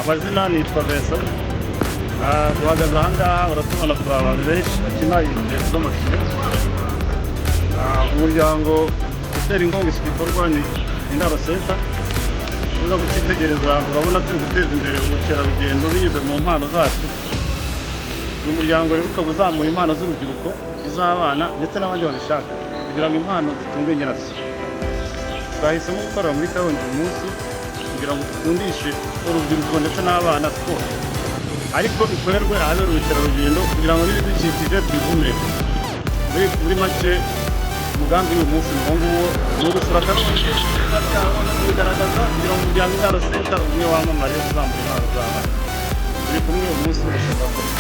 Amazina nitwa Vincent. Duhagaze aha ngaha uratubona turi abantu benshi bakina ibintu by'amakino. Umuryango utera inkunga iki gikorwa ni Indaro Center. Uza gukitegereza urabona turi guteza imbere ubukerarugendo binyuze mu mpano zacu. Uyu muryango rero ukaba uzamura impano z'urubyiruko, iz'abana ndetse n'abandi babishaka kugira ngo impano zitunge nyirazo. Twahisemo gukorera muri Karongi uyu munsi kugira ngo dukundishe urubyiruko ndetse n'abana siporo, ariko ikorerwe ahabera ubukerarugendo kugira ngo n'ibidukikije twivumire. Muri make umugambi w'uyu munsi ni uwo nguwo, ni ugusura Karongi kubigaragaza kugira ngo umuryango Indaro Center umwe wamamare uzamura impano z'abana. Turi kumwe uyu munsi urashobora kuba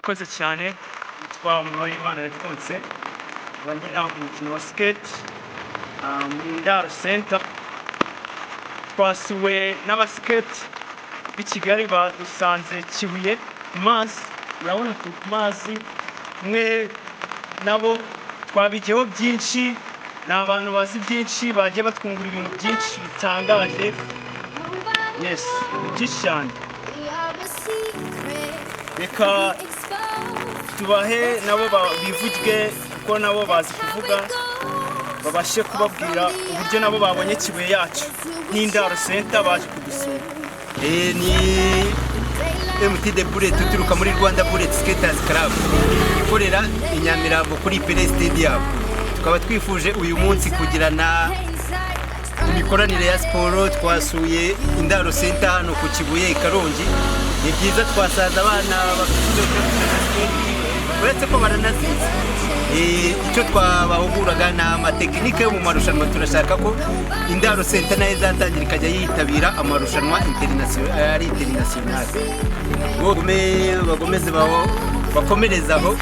murakoze cyane. Impano Zitandukanye abanyina umukino wa skate muri Indaro Center. Twasuwe n'abaskate b'i Kigali badusanze Kibuye ku mazi. Urabona ku mazi mwe nabo twabigeho byinshi, ni abantu bazi byinshi, bagiye batwungura ibintu byinshi bitangaje. Yes, byinshi cyane. Reka tubahe nabo bivugwe kuko nabo bazi kuvuga, babashe kubabwira uburyo nabo babonye Kibuye yacu n'Indaro Center baje kudusura. Ni MTD Bullet tuturuka muri Rwanda Bullet Skaters Club ikorera i Nyamirambo kuri Pele Stadium. Tukaba twifuje uyu munsi kugirana imikoranire ya siporo. Twasuye Indaro Center hano ku Kibuye i Karongi. Ni byiza twasaza abana bafite uretse ko baranazizi. Icyo twabahuguraga ni amatekinike yo mu marushanwa. Turashaka ko Indaro Center nayo izatangira ikajya yitabira amarushanwa international. Bagomeze bakomerezaho.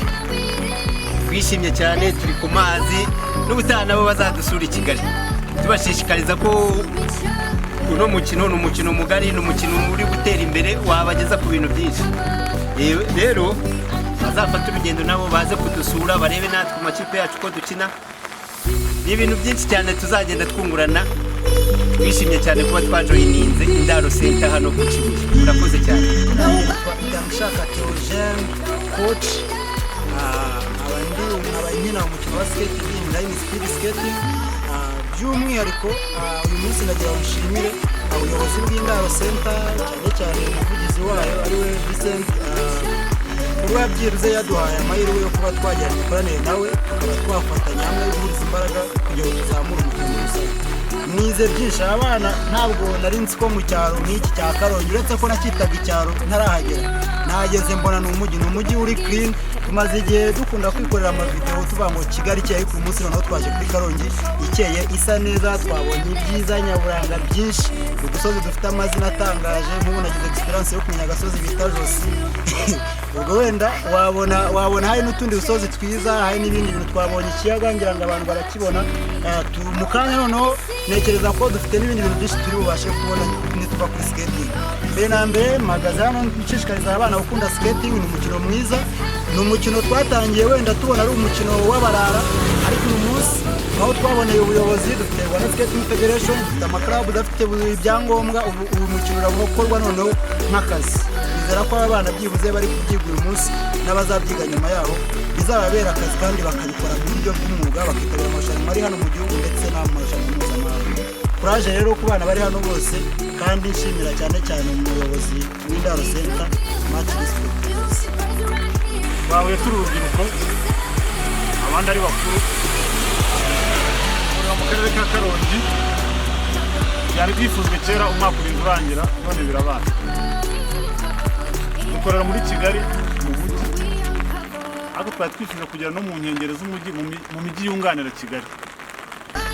Twishimye cyane, turi ku mazi, n'ubutaha nabo bazadusura i Kigali. Tubashishikariza ko uno mukino ni umukino mugari, ni umukino uri gutera imbere, wabageza ku bintu byinshi. Rero bazafata urugendo nabo baze kudusura, barebe natwe ku makipe yacu ko dukina. Ni ibintu byinshi cyane tuzagenda twungurana. Twishimye cyane kuba twajoyininze Indaro Center hano ku Kibuye. Murakoze cyane. Itangishaka coach abanyina umukino wa skating, line speed skating. By'umwihariko uyu munsi nagira gushimire ubuyobozi bw'Indaro Center, cyane umuvugizi wayo ariwe Vincent, kuba yabyiruze yaduhaye amahirwe yo kuba twajya dukorane nawe, tukaba twafatanya hamwe guhuriza imbaraga kugira ngo tuzamure umukino rusange. Nize byinshi, abana ntabwo nari nzi ko mu cyaro nk'iki cya Karongi, uretse ko nakitaga icyaro ntarahagera. Nahageze mbona ni umujyi uri clean. Tumaze igihe dukunda kwikorera amavideo tuvuga ngo Kigali ikeye, ku munsi noneho twaje kuri Karongi ikeye isa neza. Twabonye ibyiza nyaburanga byinshi, udusozi dufite amazina atangaje. Nk'ubu nagize experience yo kumenya agasozi bita Josi. Ubwo wenda wabona hari n'utundi dusozi twiza, hari n'ibindi bintu. Twabonye ikiyaga, ngira ngo abantu barakibona. Mu kanya noneho nekereza ko dufite n'ibindi bintu byinshi turi bubashe kubona nituva kuri skating. Mbere na mbere mpagaze hano nshishikariza abana gukunda skating. Ni umukino mwiza, ni umukino twatangiye wenda tubona ari umukino w'abarara, ariko uyu munsi aho twaboneye ubuyobozi, dufite Rwanda Skating Federation, dufite amaklabu adafite ibyangombwa. Ubu mukino urakorwa noneho nk'akazi. Bizera ko abana byibuze bari kubyiga uyu munsi n'abazabyiga nyuma yaho bizababera akazi, kandi bakabikora mu buryo bw'umwuga, bakitabira amarushanwa ari hano mu gihugu ndetse n'amarushanwa mpuzamahanga. Kuraje rero ku bana bari hano bose, kandi nshimira cyane umuyobozi w'Indaro Center, much respect. Bahuye turi urubyiruko, abandi ari bakuru, mu karere ka Karongi. Byari byifuzwe kera umwaka urindwi urangira, none birabaye. Dukorera muri Kigali mu mujyi, ariko twari twifuza kugera no mu nkengero z'umujyi, mu mijyi yunganira Kigali.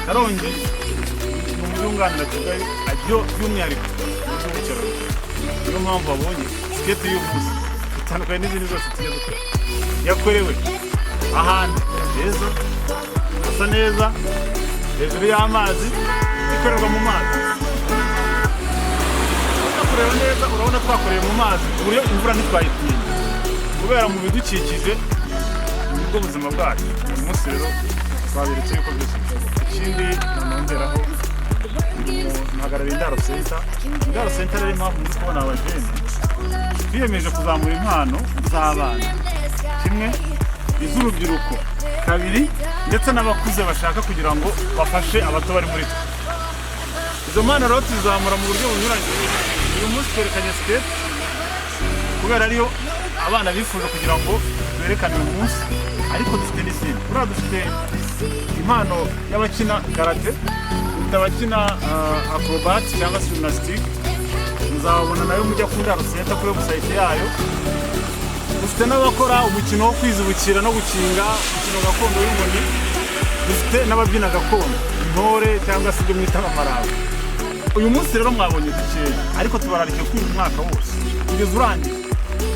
Karongi ni umujyi wunganira Kigali, by'umwihariko mu by'ubukerarugendo. Niyo mpamvu babonye skate y'umunsi itandukanye n'izindi zose tujya dukora, yakorewe ahantu heza, hasa neza, hejuru y'amazi, ikorerwa mu mazi. Kureba neza urabona twakoreye mu mazi, ku buryo imvura ntitwayitinye kubera mu bidukikije nibwo buzima bwacu. Uyu munsi rero twaberetse yuko byose bishoboka. Ikindi nanongeraho, mpagarariye Indaro Center. Indaro Center rero impamvu muri kubona abajene twiyemeje kuzamura impano z'abana, kimwe iz'urubyiruko, kabiri ndetse n'abakuze bashaka kugira ngo bafashe abato bari muri twe. Izo mpano rero tuzamura mu buryo bunyuranye. Uyu munsi twerekanye skate kubera ariyo abana bifuza kugira ngo twerekane uyu munsi, ariko dufite n'izindi. Buriya dufite impano y'abakina karate, dufite abakina acrobat cyangwa se gymnastic. Muzababona nayo mujya ku Indaro Center kuri website yayo. Dufite n'abakora umukino wo kwizibukira no gukinga, umukino gakondo w'inkoni. Dufite n'ababyina gakondo, intore cyangwa se ibyo mwita amaraba. Uyu munsi rero mwabonye dukeya, ariko tubararike kuri uyu mwaka wose kugeza urangiye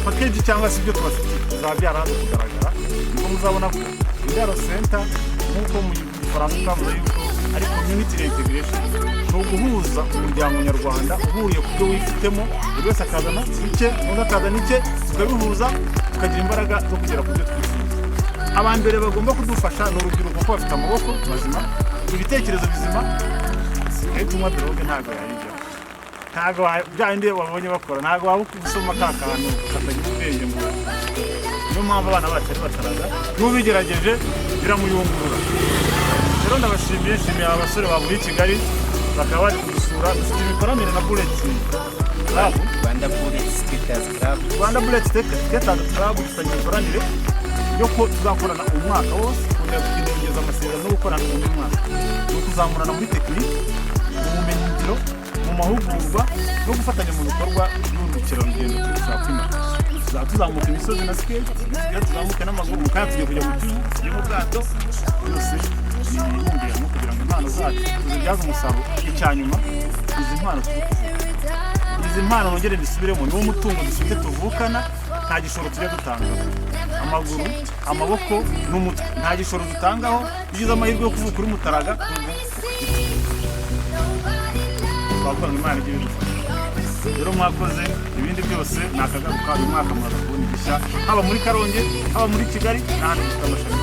package cyangwa se ibyo tubafitiye. bizaba byarahanze kugaragara nibwo muzabona ko Indaro Center nk'uko mu Gifaransa twavuze yuko ari community integration, ni uguhuza umuryango nyarwanda uhuriye ku byo wifitemo, buri wese akazana icye undi akazana icye, tukabihuza tukagira imbaraga zo kugera ku byo twifuza. Abambere bagomba kudufasha ni urubyiruko kuko bafite amaboko mazima, ibitekerezo bizima, tunywa droge ntabwo yayijya, ntabwo byandi babonye bakora, ntabwo waba usoma ka kantu katagira ubwenge ngo niyo mpamvu abana bacu ari bataraga n'ubigerageje biramuyungurura. Rero ndabashimiye, nshimiye abasore bavuye i Kigali bakaba bari kudusura, dufite imikoranire na Bullet Club, Rwanda Bullet Skaters Club, Rwanda Bullet Skaters Club, dufite imikoranire yo ko tuzakorana umwaka wose kugira ngo twinjirize amasezerano no gukorana undi mwaka, no kuzamurana muri tekinike, mu bumenyingiro, mu mahugurwa no gufatanya mu bikorwa by'ubukerarugendo turashaka kwimakaza. Tuzamuka imisozi na skate, tuzamuke n'amaguru, kandi tugiye kujya mu gihugu, tugiye mu bwato, byose ni ibihumbi kugira ngo impano zacu tuzibyaze umusaruro. Icyanyuma, izi mpano turi kuvuga, izi mpano nongere ndisubiremo, ni umutungo dufite tuvukana, nta gishoro tujya dutangaho. Amaguru, amaboko n'umutwe nta gishoro dutangaho, ugize amahirwe yo kuvuka uri mutaraga twakora ngo Imana igiye idufasha. Rero mwakoze, ibindi byose nakagaruka uyu mwaka mwaza kubona igishya, haba muri Karongi, haba muri Kigali n'ahandi dufite amashami.